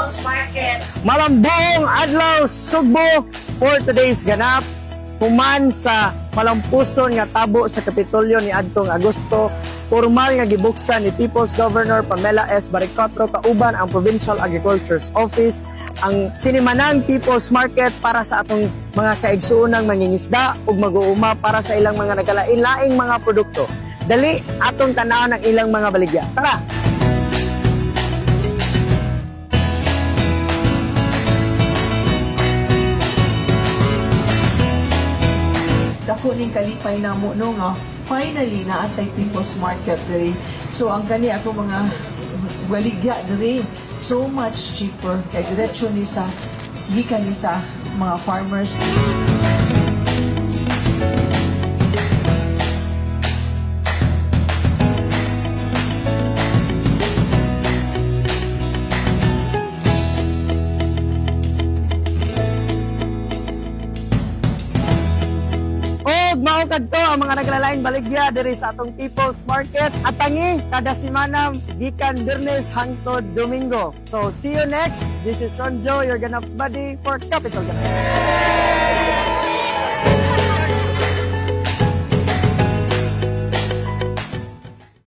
People's Market. Malambong adlaw Sugbo for today's ganap. Human sa malampuson nga tabo sa Kapitolyo ni adtong Agosto, formal nga gibuksan ni People's Governor Pamela S. Baricotro kauban ang Provincial Agriculture's Office ang sinimanang People's Market para sa atong mga kaigsuonang mangingisda ug mag-uuma para sa ilang mga nagalain-laing mga produkto. Dali atong tanaw ng ilang mga baligya. Tara! Dako ning kalipay namo no nga finally na atay People's Market diri. So ang kani ako mga baligya diri so much cheaper kay diretso ni sa gikan ni sa mga farmers. Mao kadto ang mga naglalaing baligya diri sa atong People's Market at tangi kada semana gikan Biyernes hangtod Domingo. So see you next. This is Ronjo, your Ganaps buddy for Capital Ganap.